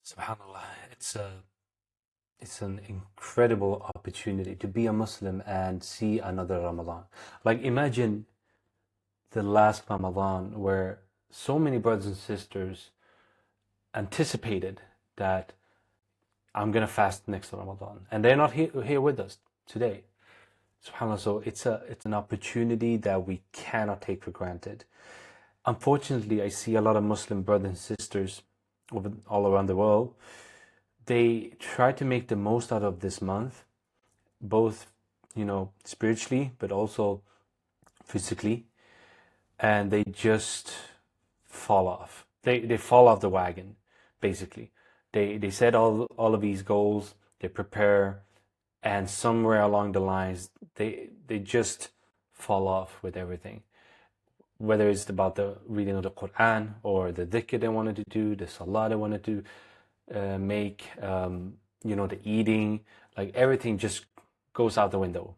Subhanallah, it's an incredible opportunity to be a Muslim and see another Ramadan. Like imagine the last Ramadan where so many brothers and sisters anticipated that I'm gonna fast next Ramadan, and they're not here with us today. SubhanAllah, so it's an opportunity that we cannot take for granted. Unfortunately, I see a lot of Muslim brothers and sisters all around the world. They try to make the most out of this month, both, spiritually, but also physically, and they just fall off. They fall off the wagon, basically. They set all of these goals, they prepare, and somewhere along the lines, they just fall off with everything. Whether it's about the reading of the Quran or the dhikr they wanted to do, the salah they wanted to make, the eating, like everything just goes out the window.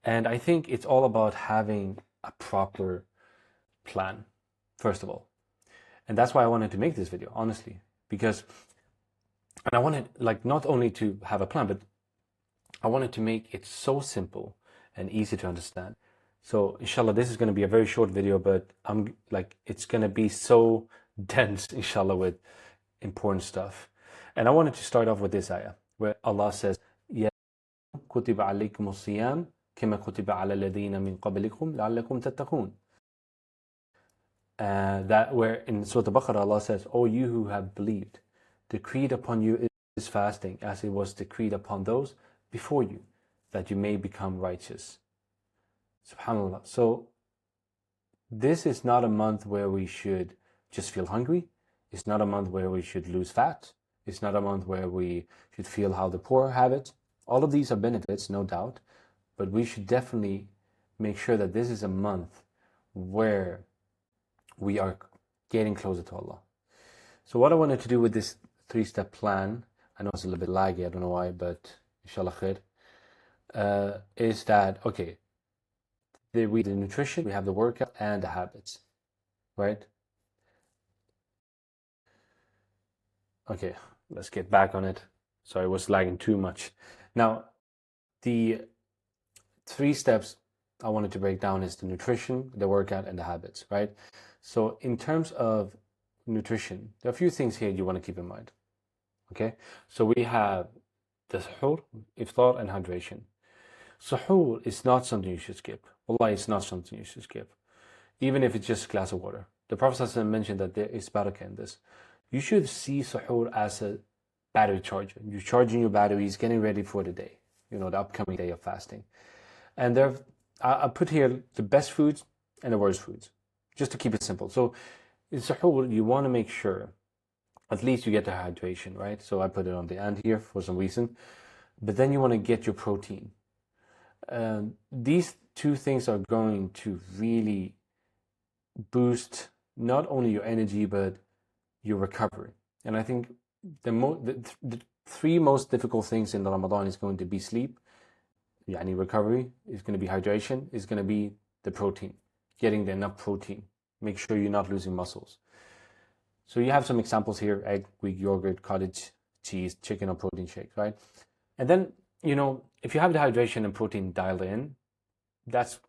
And I think it's all about having a proper plan, first of all. And that's why I wanted to make this video, honestly, because, and I wanted like not only to have a plan, but I wanted to make it so simple and easy to understand. So inshallah, this is going to be a very short video, but it's going to be so dense, inshallah, with important stuff. And I wanted to start off with this ayah, where Allah says, Ya kutiba alaykum as-siyam kama kutiba ala alladhina min qablikum la'allakum tattaqun. That where in Surah Al-Baqarah, Allah says, O you who have believed, decreed upon you is fasting, as it was decreed upon those before you, that you may become righteous. SubhanAllah. So this is not a month where we should just feel hungry. It's not a month where we should lose fat. It's not a month where we should feel how the poor have it. All of these are benefits, no doubt, but we should definitely make sure that this is a month where we are getting closer to Allah. So what I wanted to do with this 3-step plan, I know it's a little bit laggy, I don't know why, but inshallah khair, is that, okay, the nutrition, we have the workout and the habits, right? Okay, let's get back on it. Sorry, I was lagging too much. Now, the 3 steps I wanted to break down is the nutrition, the workout, and the habits, right? So in terms of nutrition, there are a few things here you want to keep in mind, okay? So we have the suhoor, iftar, and hydration. Suhoor is not something you should skip. Wallahi, it's not something you should skip, even if it's just a glass of water. The Prophet ﷺ mentioned that there is barakah in this. You should see suhoor as a battery charger. You're charging your batteries, getting ready for the day, the upcoming day of fasting. And I put here the best foods and the worst foods, just to keep it simple. So in suhoor, you want to make sure at least you get the hydration, right? So I put it on the end here for some reason. But then you want to get your protein. These 2 things are going to really boost not only your energy, but your recovery. And I think the 3 most difficult things in the Ramadan is going to be sleep, yani recovery, is going to be hydration, is going to be the protein, getting enough protein. Make sure you're not losing muscles. So you have some examples here: egg, Greek yogurt, cottage cheese, chicken or protein shakes, right? And then, if you have the hydration and protein dialed in, that's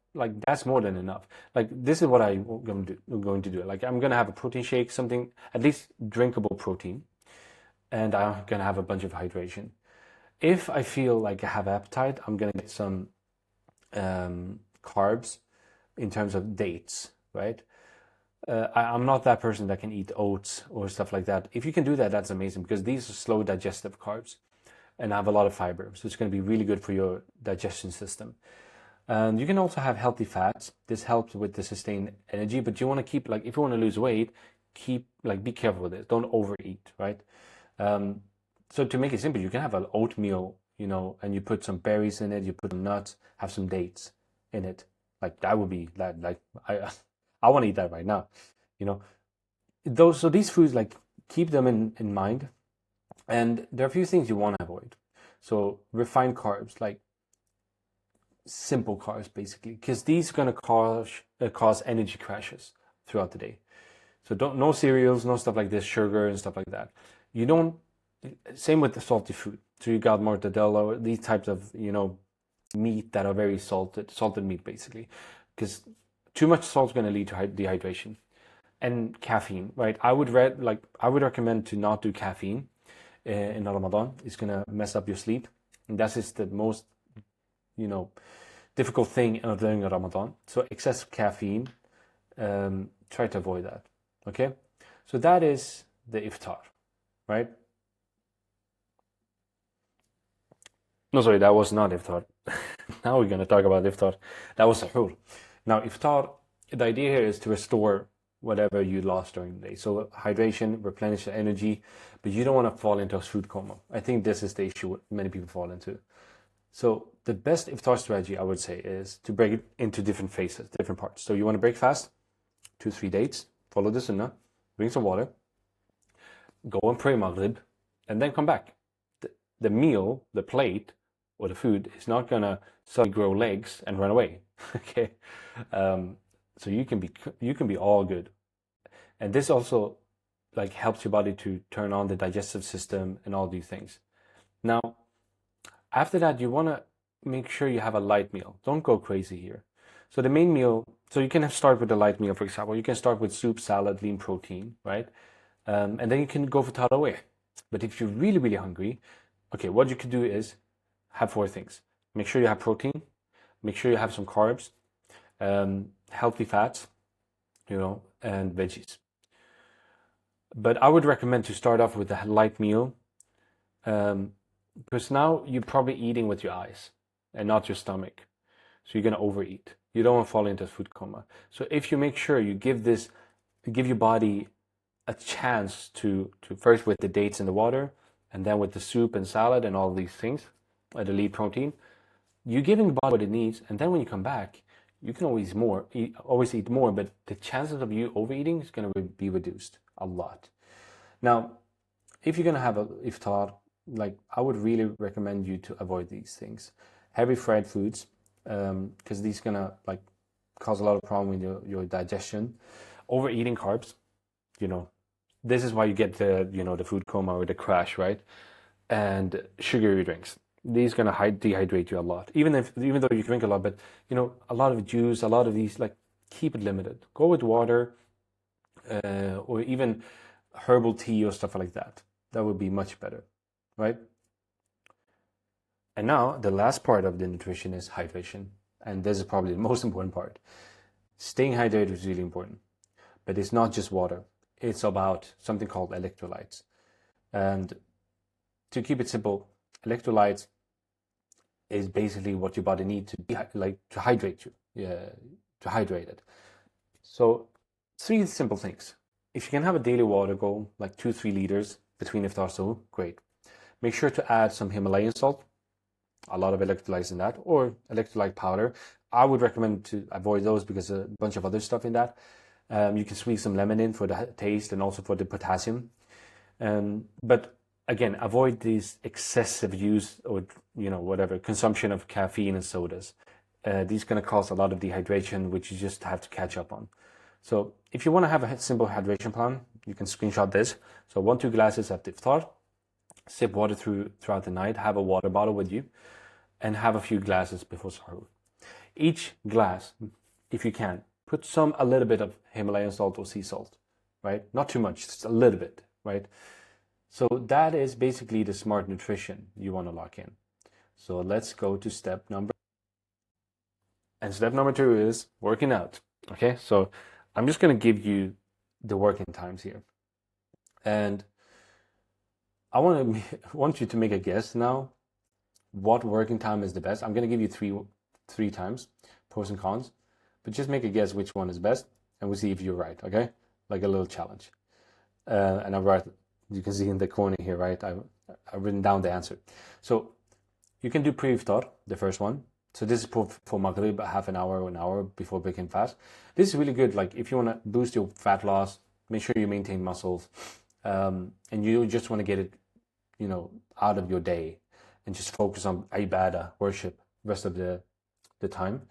more than enough. Like this is what I'm going to do. Like I'm going to have a protein shake, something at least drinkable protein, and I'm going to have a bunch of hydration. If I feel like I have appetite, I'm going to get some carbs in terms of dates, right? I'm not that person that can eat oats or stuff like that. If you can do that, that's amazing, because these are slow digestive carbs and have a lot of fiber. So it's going to be really good for your digestion system. You can also have healthy fats. This helps with the sustained energy, but you want to keep, if you want to lose weight, be careful with this. Don't overeat, right? So to make it simple, you can have an oatmeal, and you put some berries in it, you put some nuts, have some dates in it. That would be I want to eat that right now, So these foods, keep them in mind. And there are a few things you want to avoid. So refined carbs, simple carbs, basically, because these are going to cause energy crashes throughout the day. So no cereals, no stuff like this, sugar and stuff like that. You don't, same with the salty food. So you got mortadella, these types of, meat that are very salted meat basically. Because too much salt is going to lead to dehydration. And caffeine, right? I would recommend to not do caffeine in Ramadan. It's going to mess up your sleep. And that is the most, you know, difficult thing during Ramadan. So excessive caffeine, try to avoid that. Okay? So that is the iftar, right? No, sorry, that was not iftar. Now we're going to talk about iftar. That was sahur. Now, iftar, the idea here is to restore whatever you lost during the day. So hydration, replenish the energy, but you don't want to fall into a food coma. I think this is the issue many people fall into. So the best iftar strategy, I would say, is to break it into different phases, different parts. So you want to break fast, 2-3 dates, follow the sunnah, drink some water, go and pray Maghrib, and then come back. The meal, the plate, or the food is not gonna suddenly grow legs and run away. Okay, so you can be all good, and this also like helps your body to turn on the digestive system and all these things. Now, after that, you want to make sure you have a light meal. Don't go crazy here. So the main meal, so you can start with a light meal, for example. You can start with soup, salad, lean protein, right? And then you can go for tarawih. But if you're really, really hungry, okay, what you could do is have 4 things. Make sure you have protein. Make sure you have some carbs, healthy fats, and veggies. But I would recommend to start off with a light meal, because now you're probably eating with your eyes and not your stomach. So you're going to overeat. You don't want to fall into a food coma. So if you make sure you give your body a chance to first with the dates and the water, and then with the soup and salad and all these things, the lead protein, you're giving the body what it needs, and then when you come back, you can always eat more, but the chances of you overeating is going to be reduced a lot. Now, if you're going to have a iftar, like I would really recommend you to avoid these things. Heavy fried foods, because these gonna like cause a lot of problem with your digestion. Overeating carbs, this is why you get the food coma or the crash, right? And sugary drinks. These gonna dehydrate you a lot. Even though you drink a lot, but a lot of juice, a lot of these, like, keep it limited. Go with water, or even herbal tea or stuff like that. That would be much better, right? And now the last part of the nutrition is hydration. And this is probably the most important part. Staying hydrated is really important. But it's not just water. It's about something called electrolytes. And to keep it simple, electrolytes is basically what your body needs to hydrate you, to hydrate it. So 3 simple things. If you can have a daily water goal, like 2-3 liters between iftar suhoor, great. Make sure to add some Himalayan salt, a lot of electrolytes in that, or electrolyte powder. I would recommend to avoid those because a bunch of other stuff in that. You can squeeze some lemon in for the taste and also for the potassium. But again, avoid these excessive use or whatever consumption of caffeine and sodas. These going to cause a lot of dehydration, which you just have to catch up on. So if you want to have a simple hydration plan, you can screenshot this. So 1-2 glasses at iftar, sip water throughout the night, have a water bottle with you, and have a few glasses before sahur. Each glass, if you can, put a little bit of Himalayan salt or sea salt, right? Not too much, just a little bit, right? So that is basically the smart nutrition you want to lock in. So let's go to step number. And step number 2 is working out. Okay, so I'm just going to give you the working times here. And I want you to make a guess now what working time is the best. I'm going to give you three times, pros and cons, but just make a guess which one is best, and we'll see if you're right, okay? Like a little challenge. And you can see in the corner here, right? I've written down the answer. So you can do pre-iftar, the first one. So this is for Maghrib, half an hour before breaking fast. This is really good. Like if you want to boost your fat loss, make sure you maintain muscles, and you just want to get it, out of your day, and just focus on ibadah, worship, rest of the time.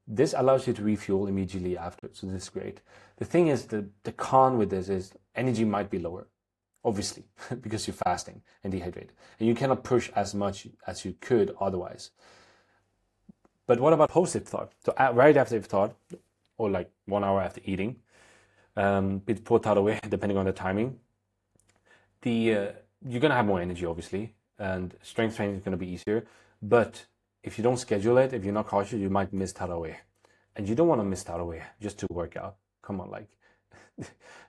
This allows you to refuel immediately after, so this is great. The thing is, the con with this is energy might be lower. obviously, because you're fasting and dehydrated. And you cannot push as much as you could otherwise. But what about post-iftar? So right after iftar, or like 1 hour after eating, before tarawih, depending on the timing, you're gonna have more energy, obviously, and strength training is gonna be easier. But if you don't schedule it, if you're not cautious, you might miss tarawih, and you don't want to miss tarawih just to work out. Come on, like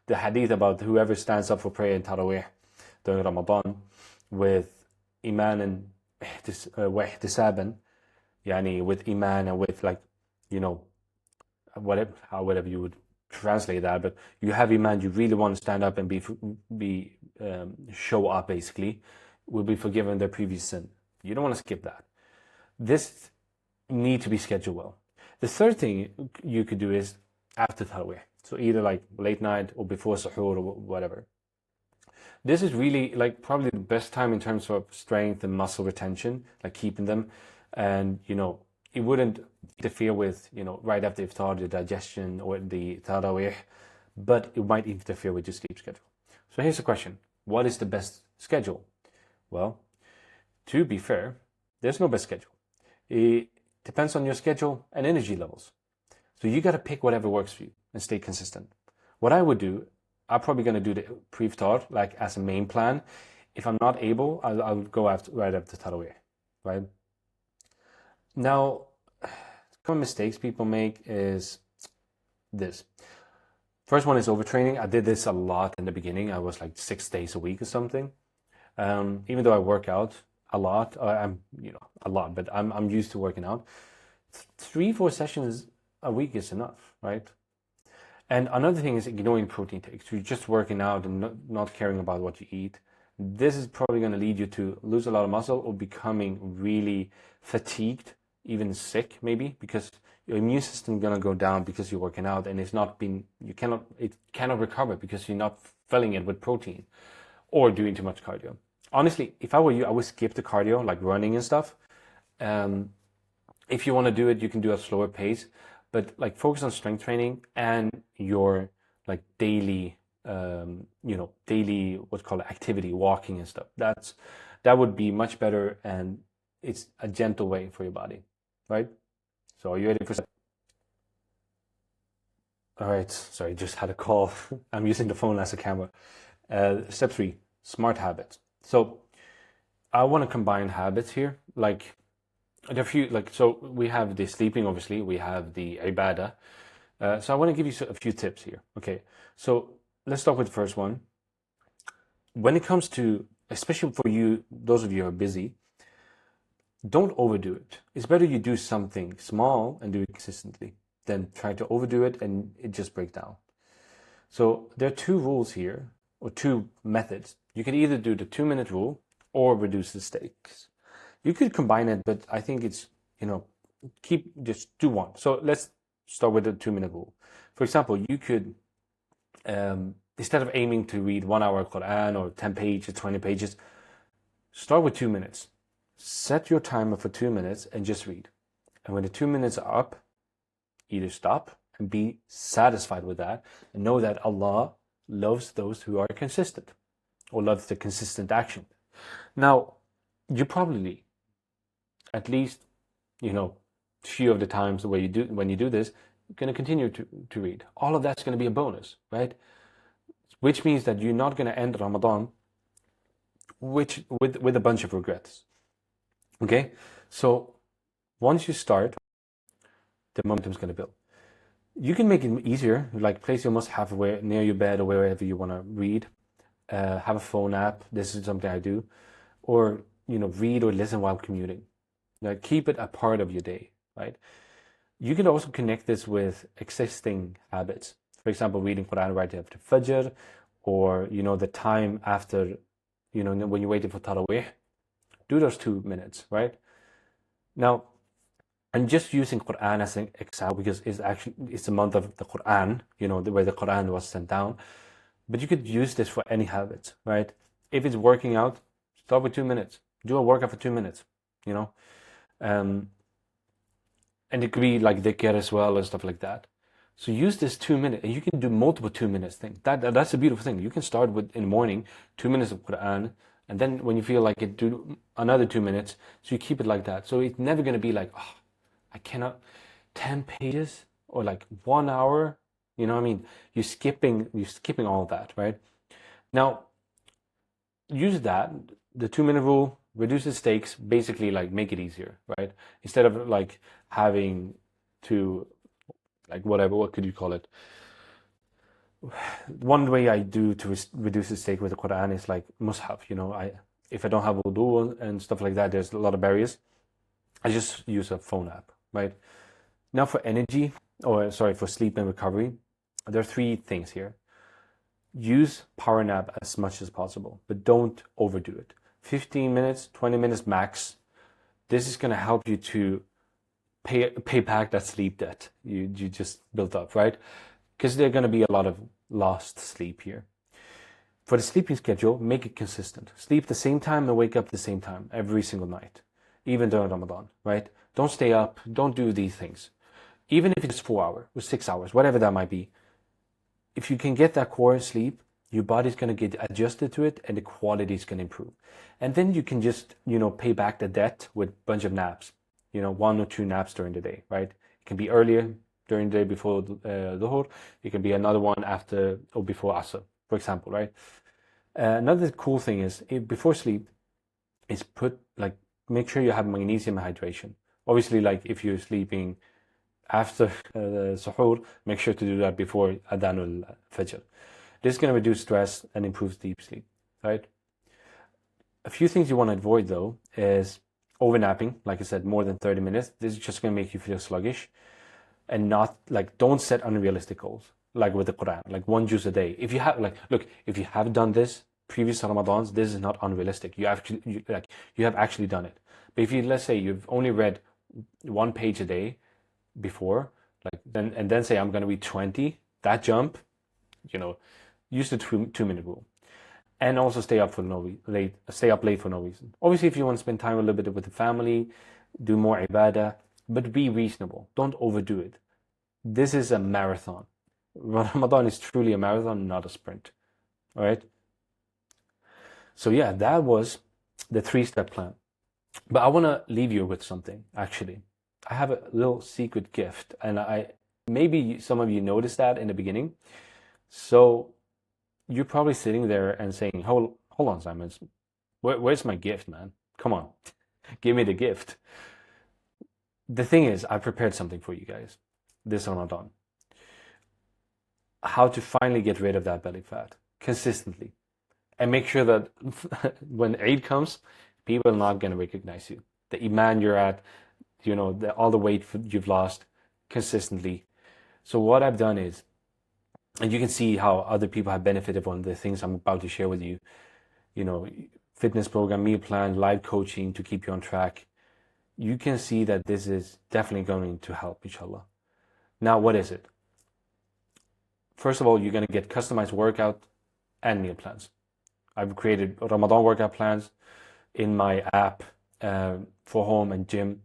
the hadith about whoever stands up for prayer in tarawih during Ramadan with iman and ihtisaban, yani with iman and with like, you know, whatever you would translate that, but you have iman, you really want to stand up and be show up, basically, will be forgiven their previous sin. You don't want to skip that. This need to be scheduled well. The third thing you could do is after tarawih, so either like late night or before suhoor or whatever. This is really like probably the best time in terms of strength and muscle retention, like keeping them, and it wouldn't interfere with right after iftar, the digestion or the tarawih, but it might interfere with your sleep schedule. So here's the question: what is the best schedule? Well, to be fair, there's no best schedule. It depends on your schedule and energy levels. So you got to pick whatever works for you and stay consistent. What I would do, I'm probably going to do the pre-iftar like as a main plan. If I'm not able, I'll go right after tarawih, right? Now, common mistakes people make is this. First one is overtraining. I did this a lot in the beginning. I was like 6 days a week or something. Even though I work out a lot, but I'm used to working out. 3-4 sessions a week is enough, right? And another thing is ignoring protein takes. You're just working out and not caring about what you eat. This is probably going to lead you to lose a lot of muscle or becoming really fatigued, even sick maybe, because your immune system is going to go down because you're working out, and it cannot recover because you're not filling it with protein or doing too much cardio. Honestly, if I were you, I would skip the cardio, like running and stuff. If you want to do it, you can do a slower pace, but like focus on strength training and your like daily, what's called activity, walking and stuff. That would be much better, and it's a gentle way for your body, right? So are you ready for step? All right, sorry, just had a call. I'm using the phone as a camera. Step 3, smart habits. So I want to combine habits here. Like there are a few, so we have the sleeping, obviously, we have the ibadah. So I want to give you a few tips here. Okay, so let's start with the first one. When it comes to, especially for you, those of you who are busy, don't overdo it. It's better you do something small and do it consistently than try to overdo it and it just breaks down. So there are 2 rules here, or 2 methods. You can either do the 2-minute rule or reduce the stakes. You could combine it, but I think it's, just do one. So let's start with the 2-minute rule. For example, you could, instead of aiming to read 1 hour Quran or 10 pages, 20 pages, start with 2 minutes. Set your timer for 2 minutes and just read. And when the 2 minutes are up, either stop and be satisfied with that and know that Allah loves those who are consistent, or loves the consistent action. Now, you probably, at least, few of the times when you do this, you're going to continue to read. All of that's going to be a bonus, right? Which means that you're not going to end Ramadan with a bunch of regrets. Okay, so once you start, the momentum is going to build. You can make it easier, like place your must-have near your bed or wherever you want to read. Have a phone app. This is something I do, or read or listen while commuting. Like keep it a part of your day, right? You can also connect this with existing habits. For example, reading Quran right after Fajr, or the time after, when you're waiting for Tarawih. Do those 2 minutes, right? Now, I'm just using Quran as an example because it's the month of the Quran, where the Quran was sent down. But you could use this for any habits, right? If it's working out, start with 2 minutes. Do a workout for 2 minutes, and it could be like dhikr as well and stuff like that. So use this 2 minute, and you can do multiple 2 minutes things. That's a beautiful thing. You can start with in the morning, 2 minutes of Quran, and then when you feel like it, do another 2 minutes. So you keep it like that. So it's never gonna be like, oh, I cannot 10 pages or like 1 hour. You know what I mean? You're skipping all of that, right? Now use that, the 2 minute rule, reduce the stakes, basically like make it easier, right? Instead of like having to like whatever, what could you call it? One way I do to reduce the stake with the Quran is like mushaf. If I don't have wudu and stuff like that, there's a lot of barriers. I just use a phone app, right? Now for energy, or sorry, for sleep and recovery, there are three things here. Use power nap as much as possible, but don't overdo it. 15 minutes, 20 minutes max. This is going to help you to pay back that sleep debt you just built up, right? Because there are going to be a lot of lost sleep here. For the sleeping schedule, make it consistent. Sleep the same time and wake up the same time every single night, even during Ramadan, right? Don't stay up, don't do these things. Even if it's 4 hours or 6 hours, whatever that might be, if you can get that core sleep, your body's going to get adjusted to it and the quality is going to improve. And then you can just, pay back the debt with a bunch of naps, 1 or 2 naps during the day, right? It can be earlier during the day before Dhuhr. It can be another one after or before Asr, for example, right? Another cool thing is before sleep is make sure you have magnesium hydration. Obviously, like if you're sleeping after the suhoor, make sure to do that before Adhan al-Fajr. This is going to reduce stress and improve deep sleep, right? A few things you want to avoid though is overnapping. Like I said, more than 30 minutes. This is just going to make you feel sluggish, and don't set unrealistic goals. Like with the Quran, like one juz a day. If you have done this previous Ramadans, this is not unrealistic. You have actually done it. But if let's say you've only read 1 page a day before, then say I'm going to read 20, that jump, use the 2 minute rule. And also stay up late for no reason. Obviously, if you want to spend time a little bit with the family, do more ibadah, but be reasonable. Don't overdo it. This is a marathon. Ramadan is truly a marathon, not a sprint. All right? So yeah, that was the 3-step plan. But I want to leave you with something, actually. I have a little secret gift, and maybe some of you noticed that in the beginning. So you're probably sitting there and saying, hold on, Simon, where's my gift, man? Come on, give me the gift. The thing is, I prepared something for you guys this Ramadan. How to finally get rid of that belly fat consistently, and make sure that when Eid comes, people are not going to recognize you. The iman you're at, all the weight you've lost consistently. So what I've done is, and you can see how other people have benefited from the things I'm about to share with you, fitness program, meal plan, live coaching to keep you on track. You can see that this is definitely going to help, inshallah. Now, what is it? First of all, you're going to get customized workout and meal plans. I've created Ramadan workout plans in my app for home and gym.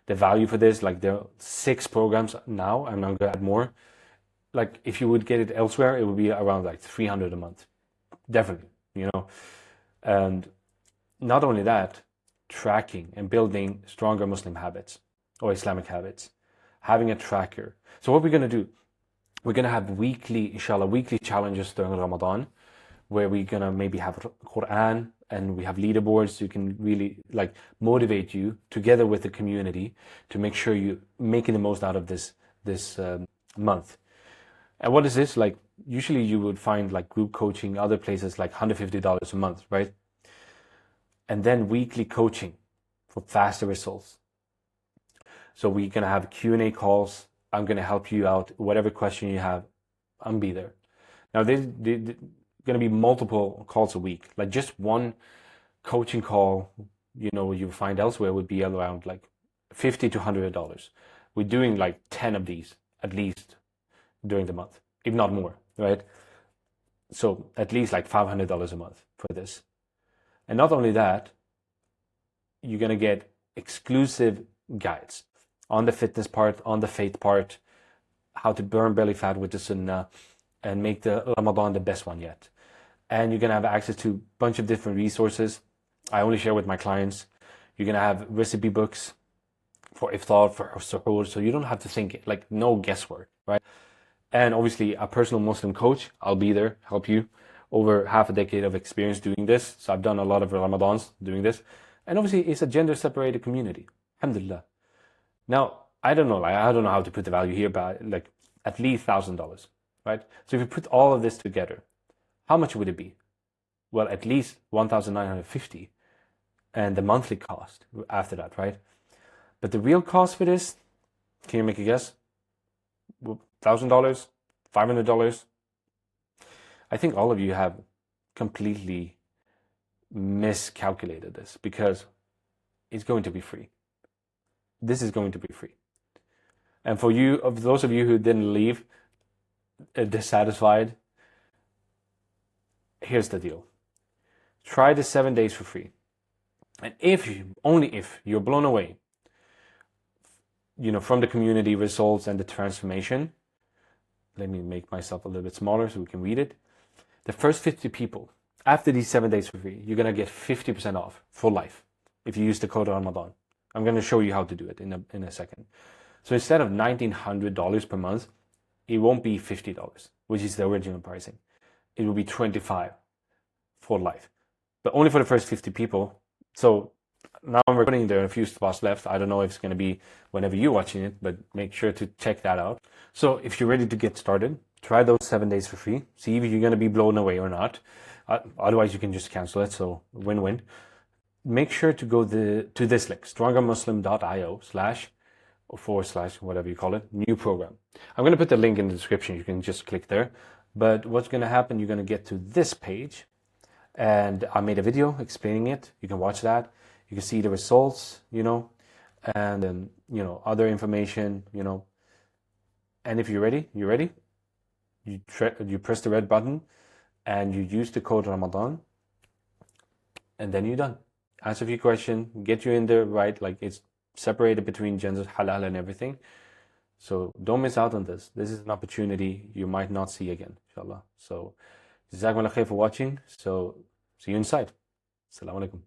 The value for this, there are 6 programs now. I'm not going to add more. If you would get it elsewhere, it would be around $300 a month. Definitely, And not only that, tracking and building stronger Muslim habits or Islamic habits. Having a tracker. So what we're going to do, we're going to have inshallah, weekly challenges during Ramadan, where we're going to maybe have Quran, and we have leaderboards. You can really motivate you together with the community to make sure you're making the most out of this month. And what is this? Usually you would find group coaching, other places $150 a month, right? And then weekly coaching for faster results. So we're going to have Q&A calls. I'm going to help you out. Whatever question you have, I'll be there. Now, there's going to be multiple calls a week. Just one coaching call, you find elsewhere would be around $50 to $100. We're doing 10 of these at least during the month, if not more, right? So at least $500 a month for this. And not only that, you're going to get exclusive guides on the fitness part, on the faith part, how to burn belly fat with the sunnah and make the Ramadan the best one yet. And you're gonna have access to a bunch of different resources. I only share with my clients. You're gonna have recipe books for iftar, for suhoor, so you don't have to think it, like no guesswork, right? And obviously a personal Muslim coach. I'll be there, help you. Over half a decade of experience doing this. So I've done a lot of Ramadans doing this. And obviously it's a gender separated community. Alhamdulillah. Now, I don't know, like I don't know how to put the value here, but like at least $1,000, right? So if you put all of this together, how much would it be? Well, at least 1,950, and the monthly cost after that, right? But the real cost for this, can you make a guess? $1,000, $500? I think all of you have completely miscalculated this, because it's going to be free. This is going to be free. And for you, of those of you who didn't leave dissatisfied, here's the deal. Try the 7 days for free. And only if you're blown away, from the community results and the transformation, let me make myself a little bit smaller so we can read it. The first 50 people, after these 7 days for free, you're gonna get 50% off for life if you use the code Ramadan. I'm gonna show you how to do it in a second. So instead of $1,900 per month, it won't be $50, which is the original pricing. It will be $25 for life, but only for the first 50 people. So now I'm recording, there are a few spots left. I don't know if it's going to be whenever you're watching it, but make sure to check that out. So if you're ready to get started, try those 7 days for free. See if you're going to be blown away or not. Otherwise, you can just cancel it. So win-win. Make sure to go to this link, strongermuslim.io/ whatever you call it, new program. I'm going to put the link in the description. You can just click there. But what's going to happen, you're going to get to this page, and I made a video explaining it. You can watch that. You can see the results, and then, other information, and if you're ready, you press the red button and you use the code Ramadan, and then you're done. Answer a few questions, get you in there, right? Like it's separated between genders, halal and everything. So don't miss out on this. This is an opportunity you might not see again, inshallah. So, jazakumullah khair for watching. So see you inside. Assalamu alaikum.